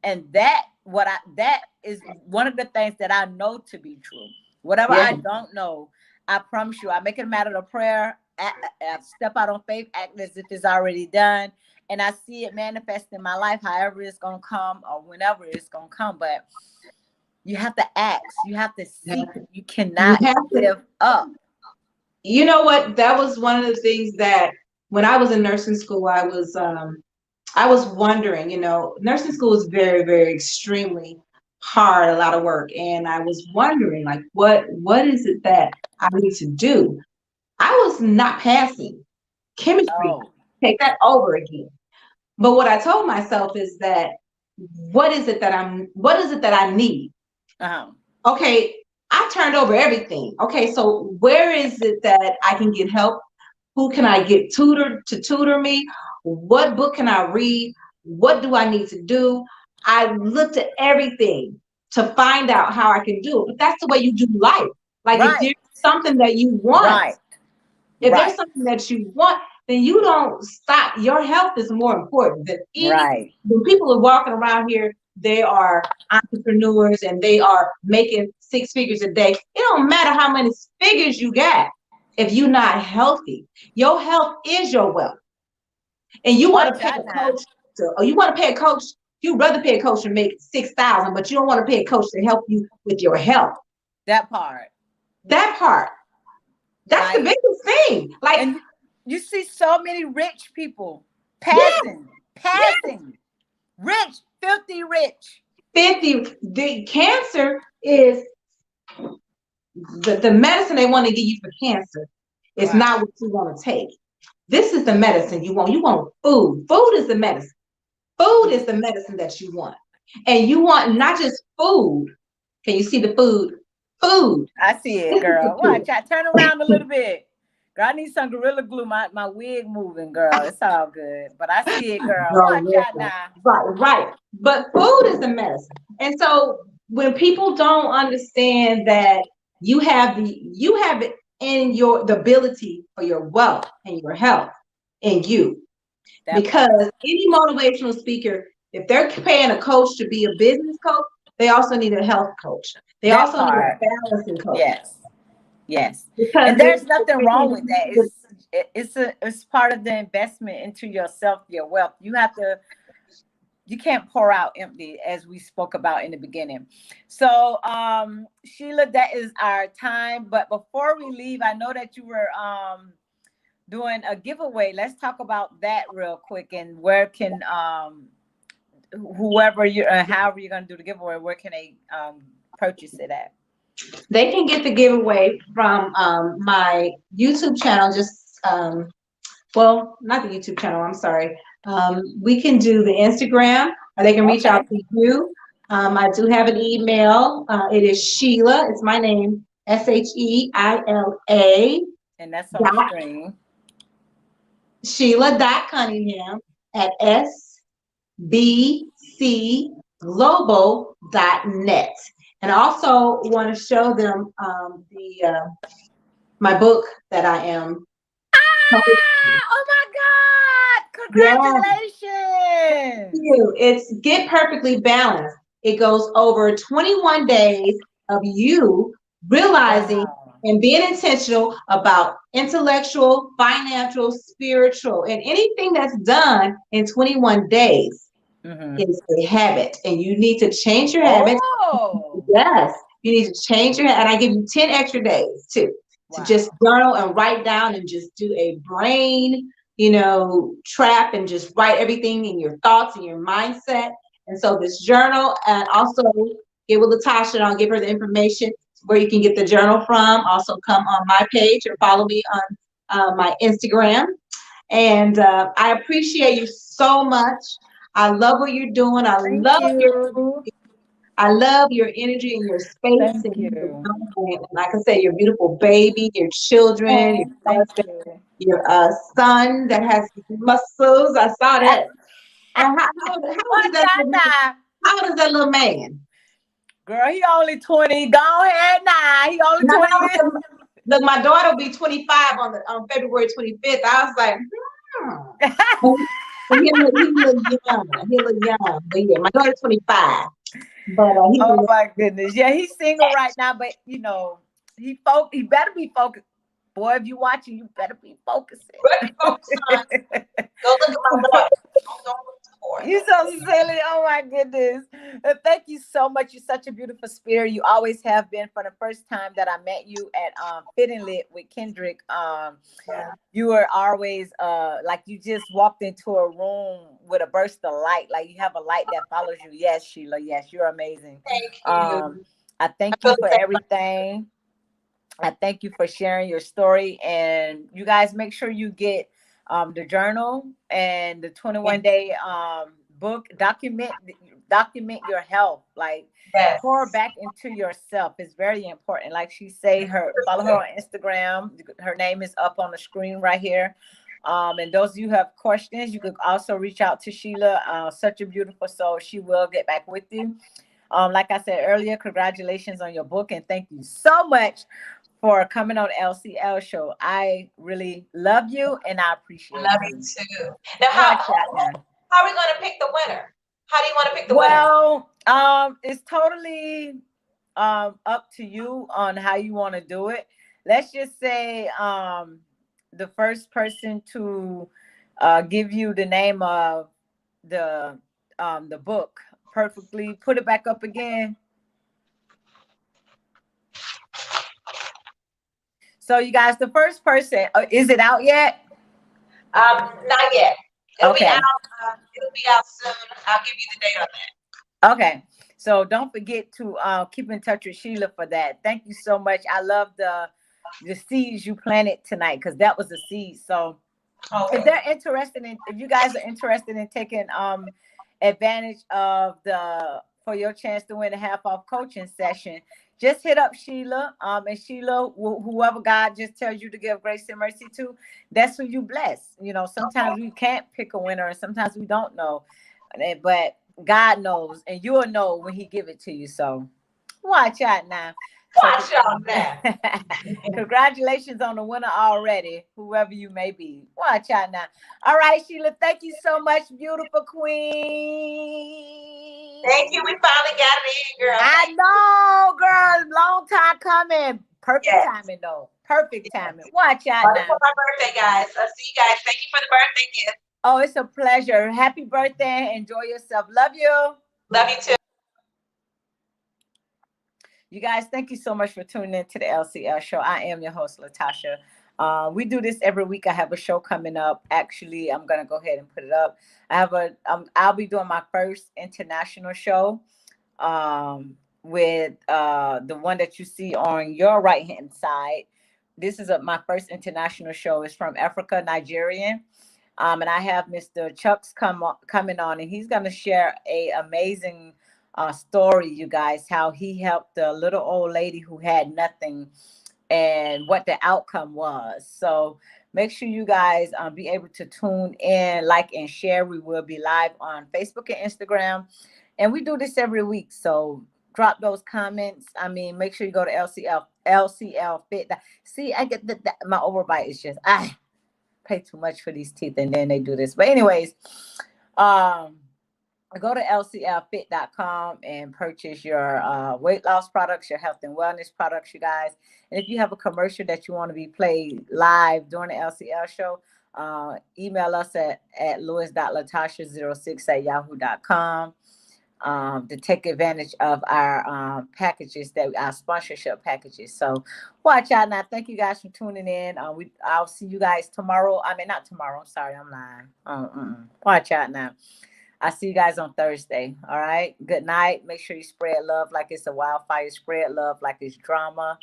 And that that is one of the things that I know to be true. Whatever Yeah. I don't know, I promise you, I make it a matter of prayer. I step out on faith, act as if it's already done, and I see it manifest in my life. However it's gonna come, or whenever it's gonna come, but you have to ask. You have to seek. You You cannot have to. give up. You know what? That was one of the things that when I was in nursing school, I was wondering, nursing school is very, very extremely hard, a lot of work. And I was wondering, like, what is it that I need to do? I was not passing chemistry. Oh, Take that over again. But what I told myself is that what is it that I need? uh-huh. Okay, I turned over everything. Okay, so where is it that I can get help? Who can I get to tutor me? What book can I read? What do I need to do? I looked at everything to find out how I can do it. But that's the way you do life. Like if Right. there's something that you want, Right. if there's Right. something that you want, then you don't stop. Your health is more important than anything. Right. When people are walking around here, they are entrepreneurs and they are making 6 figures a day. It don't matter how many figures you got. If you're not healthy, your health is your wealth. And you want to pay a coach or you want to pay a coach, you'd rather pay a coach to make 6,000, but you don't want to pay a coach to help you with your health. That part. That part. That's the biggest thing. Like, and you see so many rich people passing, rich, filthy rich. 50, the cancer is the medicine they want to give you for cancer. It's not what you want to take. This is the medicine you want. You want food. Food is the medicine. Food is the medicine that you want. And you want not just food. Can you see the food? Food. I see it, girl. Watch out. Turn around a little bit. Girl, I need some Gorilla Glue. My wig moving, girl. It's all good. But I see it, girl. Watch out now. Right. But food is the medicine. And so when people don't understand that you have it in the ability for your wealth and your health in you. Because any motivational speaker, if they're paying a coach to be a business coach, they also need a health coach. They also need a balancing coach. Yes. And there's nothing wrong with that. It's part of the investment into yourself, your wealth. You can't pour out empty, as we spoke about in the beginning. So, Sheila, that is our time. But before we leave, I know that you were doing a giveaway. Let's talk about that real quick. And where can however you're going to do the giveaway, where can they purchase it at? They can get the giveaway from my YouTube channel. Just well, not the YouTube channel. I'm sorry. We can do the Instagram, or they can reach out to you. I do have an email. It is Sheila. It's my name, Sheila. And that's on the screen. Sheila.Cunningham at sbcglobal.net. And I also want to show them my book that I am. Oh my God! Congratulations! It's Get Perfectly Balanced. It goes over 21 days of you realizing and being intentional about intellectual, financial, spiritual, and anything that's done in 21 days is a habit. And you need to change your habit. Yes, you need to change your habit. And I give you 10 extra days too. To just journal and write down and just do a brain, trap and just write everything in your thoughts and your mindset. And so this journal, and also get with Latasha, and I'll give her the information where you can get the journal from. Also come on my page or follow me on my Instagram. And I appreciate you so much. I love what you're doing. I love your energy and your space. Thank you. And like I said, your beautiful baby, your children, your husband, your son that has muscles. I saw that. And how old is that little man? Girl, he only 20. Go ahead now. He only 20. Look, my daughter will be 25 on February 25th. I was like, He look young. But yeah, my daughter's 25. But Oh my goodness. Yeah, he's single right now, but you know, he better be focused. Boy, if you watching, you better be focusing. focus on. Go look at my boy. Don't look for it. You're so silly. Oh my goodness. Thank you so much. You're such a beautiful spirit. You always have been. From the first time that I met you at Fit and Lit with Kendrick. You were always like you just walked into a room with a burst of light. Like you have a light that follows you. Yes, Sheila. Yes, you're amazing. Thank you. I thank you for everything. I thank you for sharing your story. And you guys make sure you get the journal and the 21-day book. Document your health. Like pour back into yourself. It's very important. Like she say, follow her on Instagram. Her name is up on the screen right here. And those of you who have questions, you could also reach out to Sheila. Such a beautiful soul. She will get back with you. Like I said earlier, congratulations on your book, and thank you so much for coming on LCL Show. I really love you, and I appreciate you. Love you too. Now, how are we going to pick the winner? How do you want to pick the winner? Well, it's totally up to you on how you want to do it. Let's just say the first person to give you the name of the book perfectly. Put it back up again. So you guys, the first person, is it out yet? Not yet. It'll be out soon. I'll give you the date on that. Okay. So don't forget to keep in touch with Sheila for that. Thank you so much. I love the seeds you planted tonight, because that was a seed. So if they're interested in, if you guys are interested in taking advantage of for your chance to win a half off coaching session, just hit up Sheila. And Sheila, whoever God just tells you to give grace and mercy to, that's who you bless. You know, sometimes we can't pick a winner, and sometimes we don't know, but God knows, and you'll know when He give it to you. So watch out now. Watch out now. Congratulations on the winner already, whoever you may be. Watch out now. All right, Sheila, thank you so much, beautiful queen. Thank you. We finally got it in, girl. I know, girl. Long time coming. Perfect timing, though. Perfect timing. Watch out now. For my birthday, guys. I'll see you guys. Thank you for the birthday gift. Oh, it's a pleasure. Happy birthday. Enjoy yourself. Love you. Love you too. You guys, thank you so much for tuning in to the LCL Show. I am your host, Latasha. We do this every week. I have a show coming up. Actually, I'm going to go ahead and put it up. I'll be doing my first international show with the one that you see on your right-hand side. This is my first international show. It's from Africa, Nigerian. And I have Mr. Chucks coming on, and he's going to share a amazing story, you guys, how he helped the little old lady who had nothing and what the outcome was. So make sure you guys be able to tune in, like, and share. We will be live on Facebook and Instagram, and we do this every week. So drop those comments. I mean, make sure you go to LCL Fit. See, I get my overbite is just, I pay too much for these teeth, and then they do this. But anyways, go to lclfit.com and purchase your weight loss products, your health and wellness products, you guys. And if you have a commercial that you want to be played live during the LCL show, email us at louis.latasha06@yahoo.com to take advantage of our packages, our sponsorship packages. So watch out now. Thank you guys for tuning in. I'll see you guys tomorrow. I mean, not tomorrow. I'm sorry, I'm lying. Watch out now. I'll see you guys on Thursday. All right. Good night. Make sure you spread love like it's a wildfire. Spread love like it's drama.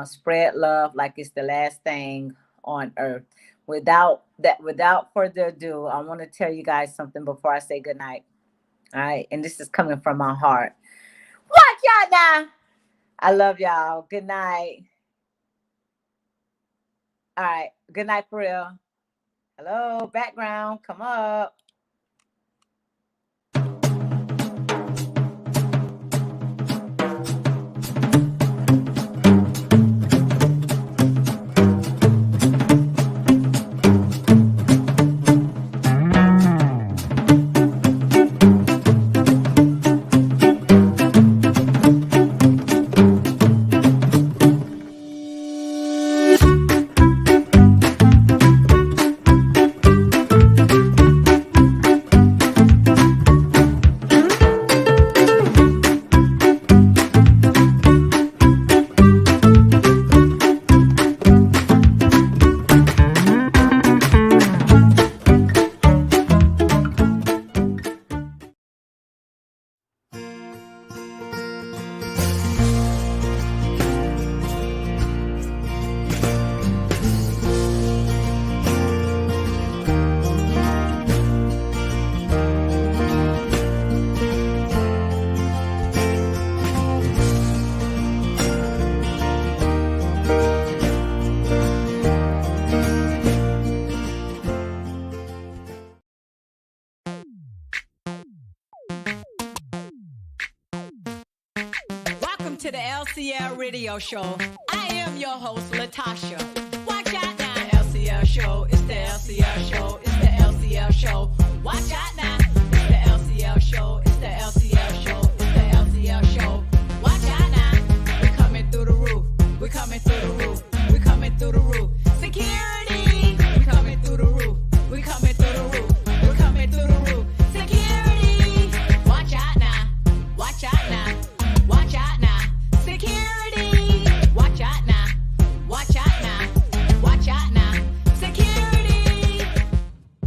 Spread love like it's the last thing on earth. Without further ado, I want to tell you guys something before I say good night. All right. And this is coming from my heart. Watch out now. I love y'all. Good night. All right. Good night for real. Hello, background. Come up. to the LCL Radio Show. I am your host, Latasha. Watch out now, LCL Show. It's the LCL Show. It's the LCL Show. Watch out now. It's the LCL Show. It's the LCL